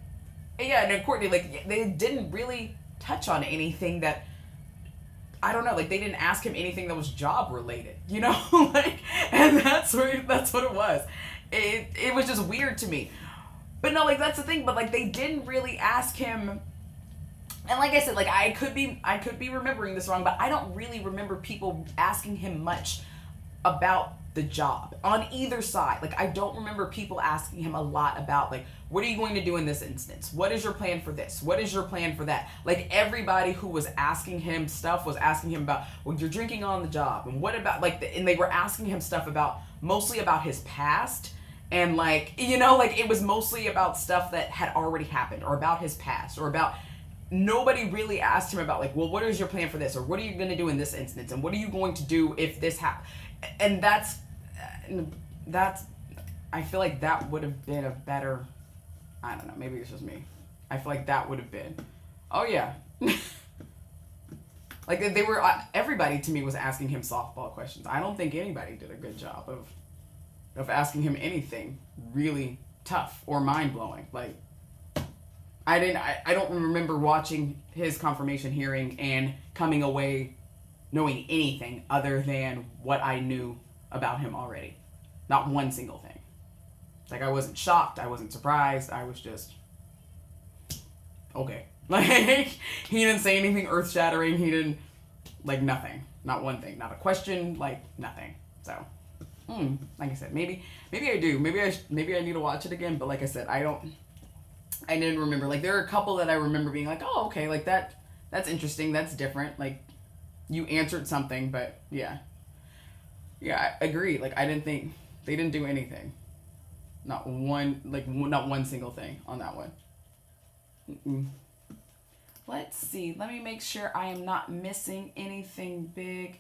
yeah. And then Courtney, like, they didn't really touch on anything that I don't know, like they didn't ask him anything that was job related, you know, like, and that's what it was. It was just weird to me. But no, like that's the thing. But like they didn't really ask him. And like I said, like I could be remembering this wrong, but I don't really remember people asking him much about the job on either side. Like I don't remember people asking him a lot about like, what are you going to do in this instance? What is your plan for this? What is your plan for that? Like everybody who was asking him stuff was asking him about, well, you're drinking on the job, and what about like and they were asking him stuff about mostly about his past. And like, you know, like it was mostly about stuff that had already happened or about his past or about, nobody really asked him about like, well, what is your plan for this? Or what are you going to do in this instance? And what are you going to do if this happens? And that's, I feel like that would have been a better, I don't know, maybe it's just me. I feel like that would have been, oh yeah. Like they were, everybody to me was asking him softball questions. I don't think anybody did a good job of asking him anything really tough or mind-blowing. Like, I don't remember watching his confirmation hearing and coming away knowing anything other than what I knew about him already. Not one single thing. Like, I wasn't shocked, I wasn't surprised, I was just, okay. Like, he didn't say anything earth-shattering, he didn't, like, nothing. Not one thing, not a question, like, nothing. So, like I said, maybe I do. Maybe I need to watch it again, but like I said, I didn't remember. Like, there are a couple that I remember being like, oh, okay, like, that's interesting, that's different, like, you answered something, but, yeah. Yeah, I agree. Like, I didn't think, they didn't do anything. Not one single thing on that one. Mm-mm. Let's see. Let me make sure I am not missing anything big.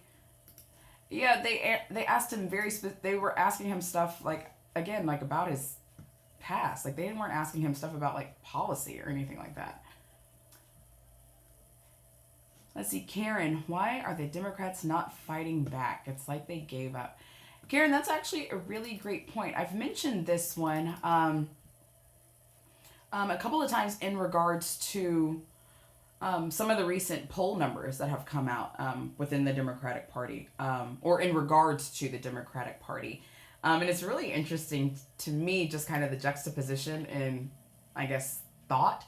Yeah, they asked him they were asking him stuff, like, again, like, about his past. Like, they weren't asking him stuff about, like, policy or anything like that. Let's see, Karen, why are the Democrats not fighting back? It's like they gave up. Karen, that's actually a really great point. I've mentioned this one a couple of times in regards to some of the recent poll numbers that have come out within the Democratic Party, or in regards to the Democratic Party. And it's really interesting to me, just kind of the juxtaposition in, I guess, thought.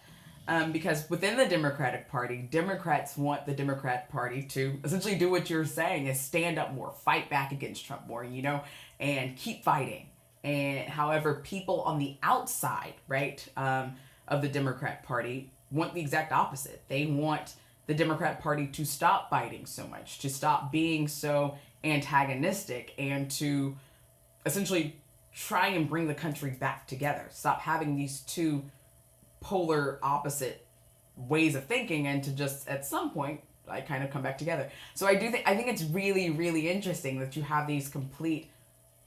Because within the Democratic Party, Democrats want the Democratic Party to essentially do what you're saying, is stand up more, fight back against Trump more, you know, and keep fighting. And however, people on the outside, right, of the Democrat Party want the exact opposite. They want the Democrat Party to stop fighting so much, to stop being so antagonistic, and to essentially try and bring the country back together. Stop having these two polar opposite ways of thinking, and to just at some point like kind of come back together. So I think it's really, really interesting that you have these complete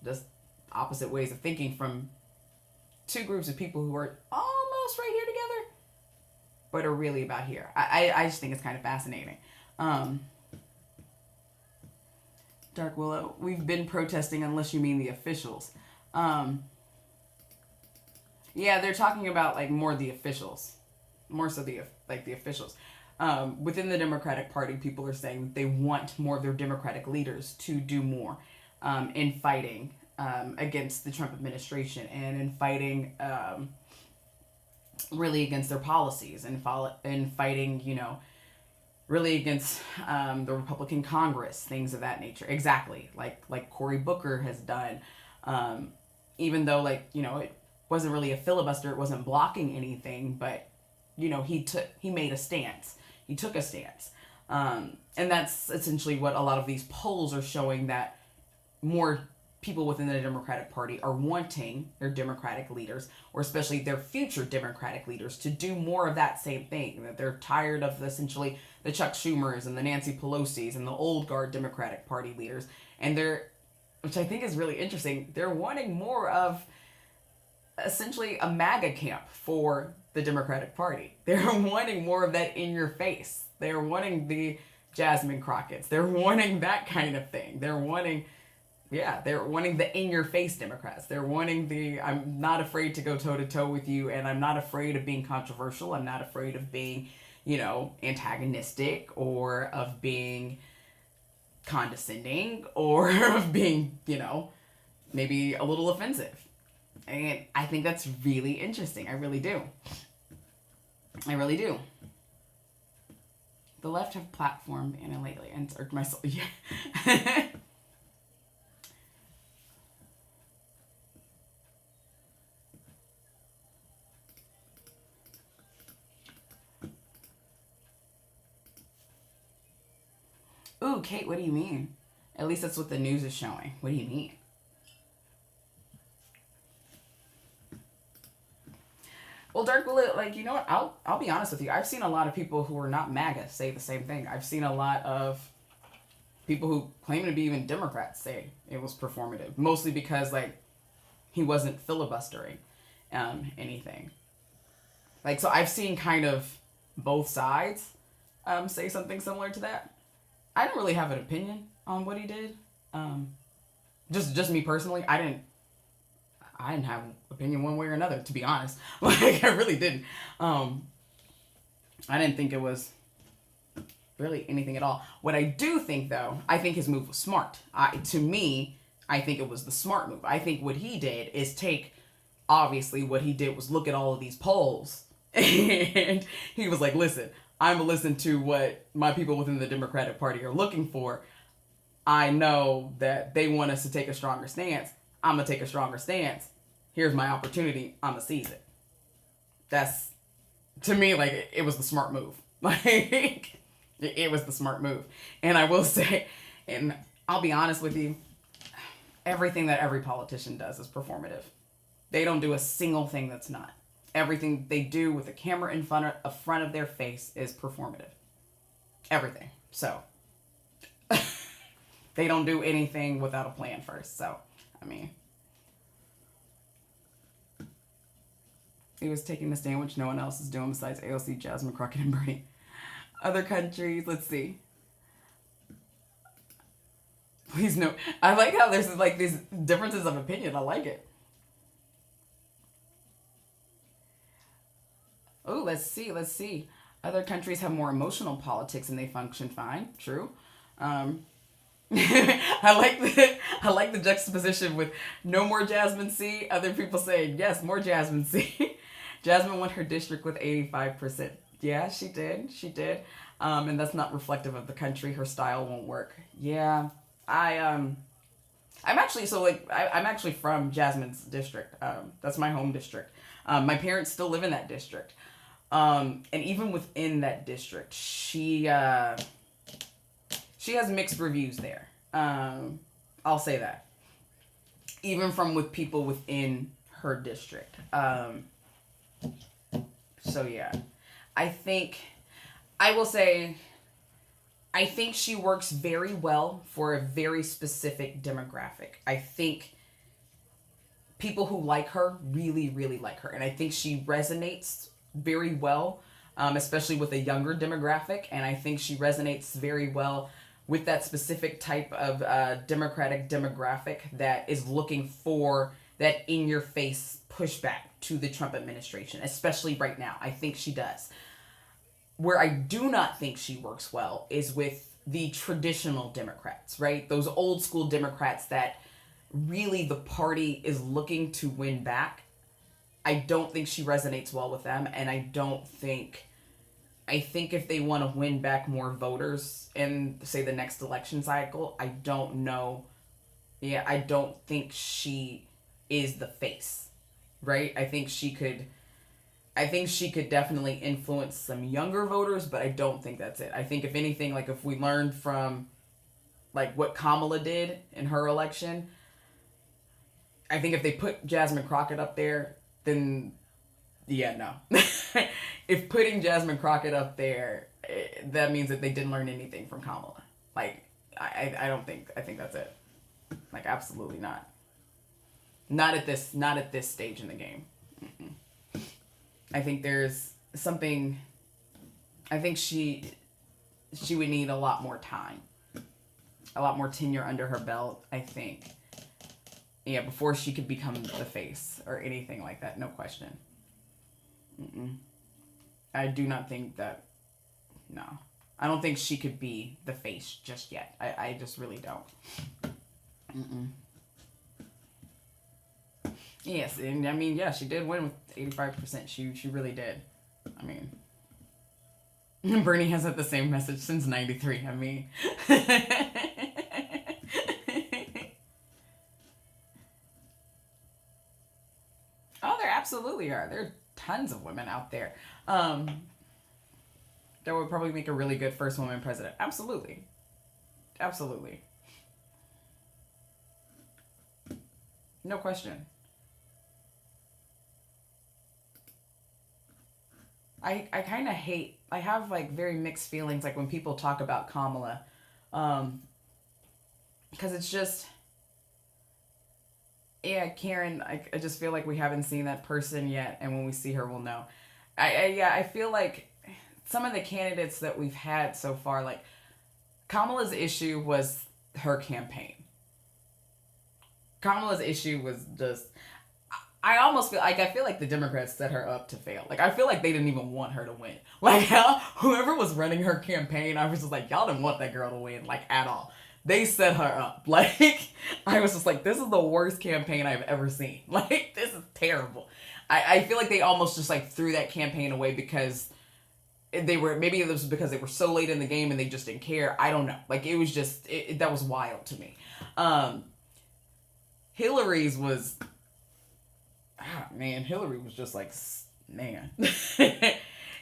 just opposite ways of thinking from two groups of people who are almost right here together but are really about here. I just think it's kind of fascinating. Dark Willow, we've been protesting unless you mean the officials. Yeah, they're talking about, like, more the officials. More so the officials. Within the Democratic Party, people are saying that they want more of their Democratic leaders to do more in fighting against the Trump administration, and in fighting really against their policies, and fighting, you know, really against the Republican Congress, things of that nature. Exactly. Like Cory Booker has done. Even though, like, you know, it wasn't really a filibuster, it wasn't blocking anything, but, you know, he made a stance. He took a stance. And that's essentially what a lot of these polls are showing, that more people within the Democratic Party are wanting their Democratic leaders, or especially their future Democratic leaders, to do more of that same thing. That they're tired of essentially the Chuck Schumers and the Nancy Pelosi's and the old guard Democratic Party leaders. And which I think is really interesting, they're wanting more of essentially a MAGA camp for the Democratic Party. They're wanting more of that in your face. They're wanting the Jasmine Crockett's. They're wanting that kind of thing. They're wanting the in your face Democrats. They're wanting the, I'm not afraid to go toe to toe with you, and I'm not afraid of being controversial. I'm not afraid of being, you know, antagonistic, or of being, condescending or of being, maybe a little offensive. And I think that's really interesting. I really do. I really do. The left have platformed Anna lately and irked my soul. Yeah. Ooh, Kate, what do you mean? At least that's what the news is showing. What do you mean? Well, Dark Bullet, you know what? I'll be honest with you. I've seen a lot of people who are not MAGA say the same thing. I've seen a lot of people who claim to be even Democrats say it was performative. Mostly because, he wasn't filibustering anything. So I've seen kind of both sides say something similar to that. I don't really have an opinion on what he did. Just me personally, I didn't have an opinion one way or another, to be honest. I really didn't. I didn't think it was really anything at all. What I do think, though, I think his move was smart. To me, I think it was the smart move. I think what he did is obviously what he did was look at all of these polls, and he was like, listen, I'm going to listen to what my people within the Democratic Party are looking for. I know that they want us to take a stronger stance. I'm going to take a stronger stance. Here's my opportunity. I'm going to seize it. That's, to me, it was the smart move. It was the smart move. And I will say, and I'll be honest with you, everything that every politician does is performative. They don't do a single thing that's not. Everything they do with a camera in front of their face is performative. Everything. So, they don't do anything without a plan first. So, he was taking the stand which no one else is doing besides AOC, Jasmine Crockett, and Bernie. Other countries, let's see. Please no. I like how there's these differences of opinion. I like it. Oh, let's see. Other countries have more emotional politics and they function fine. True. I like the juxtaposition with no more Jasmine C. Other people saying yes, more Jasmine C. Jasmine won her district with 85%. Yeah, she did. And that's not reflective of the country. Her style won't work. Yeah, I'm actually I'm actually from Jasmine's district. That's my home district. My parents still live in that district. And even within that district, she has mixed reviews there. I'll say that. Even with people within her district. So yeah. I think she works very well for a very specific demographic. I think people who like her really, really like her. And I think she resonates very well, especially with a younger demographic. And I think she resonates very well with that specific type of Democratic demographic that is looking for that in-your-face pushback to the Trump administration, especially right now. I think she does. Where I do not think she works well is with the traditional Democrats, right? Those old school Democrats that really the party is looking to win back. I don't think she resonates well with them, and I think if they want to win back more voters in, say, the next election cycle, I don't know. Yeah, I don't think she is the face, right? I think she could definitely influence some younger voters, but I don't think that's it. I think if anything, if we learned from, what Kamala did in her election, I think if they put Jasmine Crockett up there, then, yeah, no. If putting Jasmine Crockett up there, that means that they didn't learn anything from Kamala. I don't think, I think that's it. Absolutely not. Not at this stage in the game. Mm-mm. I think there's something, I think she would need a lot more time. A lot more tenure under her belt, I think. Yeah, before she could become the face or anything like that, no question. Mm-mm. I do not think that, no. I don't think she could be the face just yet. I just really don't. Mm-mm. Yes, and I mean, yeah, she did win with 85%. She really did. I mean, Bernie has had the same message since 93. I mean, oh, there absolutely are. There are tons of women out there that would probably make a really good first woman president. Absolutely. Absolutely. No question. I kind of hate, I have like very mixed feelings like when people talk about Kamala. Um, because it's just, yeah, Karen, I just feel like we haven't seen that person yet. And when we see her, we'll know. Yeah, I feel like some of the candidates that we've had so far, like Kamala's issue was her campaign. Kamala's issue was just, I almost feel like, I feel like the Democrats set her up to fail. Like I feel like they didn't even want her to win. Like whoever was running her campaign, I was just like, y'all didn't want that girl to win, like at all. They set her up. Like I was just like, this is the worst campaign I've ever seen. Like this is terrible. I feel like they almost just like threw that campaign away because they were, maybe it was because they were so late in the game and they just didn't care. I don't know. Like it was just that was wild to me. Hillary's was, man, Hillary was just like, man.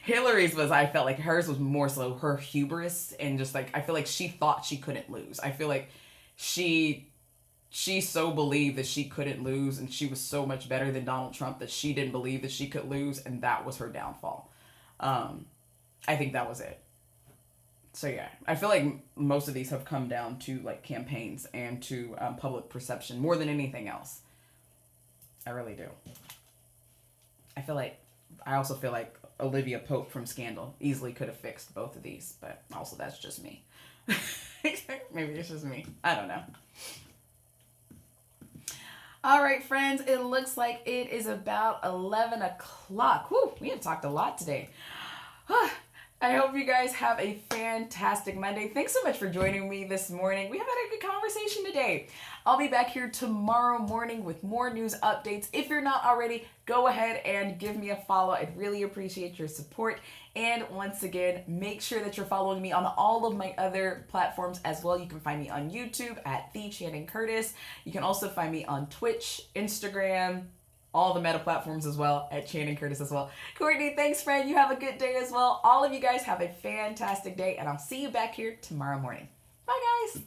Hillary's was, I felt like hers was more so her hubris and just like, I feel like she thought she couldn't lose. I feel like she so believed that she couldn't lose and she was so much better than Donald Trump that she didn't believe that she could lose, and that was her downfall. I think that was it. So yeah, I feel like most of these have come down to like campaigns and to public perception more than anything else. I really do. I also feel like Olivia Pope from Scandal easily could have fixed both of these, but also that's just me. Maybe it's just me. I don't know. All right, friends, it looks like it is about 11 o'clock. Whew, we have talked a lot today. I hope you guys have a fantastic Monday. Thanks so much for joining me this morning. We have had a good conversation today. I'll be back here tomorrow morning with more news updates. If you're not already, go ahead and give me a follow. I'd really appreciate your support. And once again, make sure that you're following me on all of my other platforms as well. You can find me on YouTube at The Channing Curtis. You can also find me on Twitch, Instagram, all the meta platforms as well at Channing Curtis as well. Courtney, thanks, friend. You have a good day as well. All of you guys have a fantastic day, and I'll see you back here tomorrow morning. Bye, guys.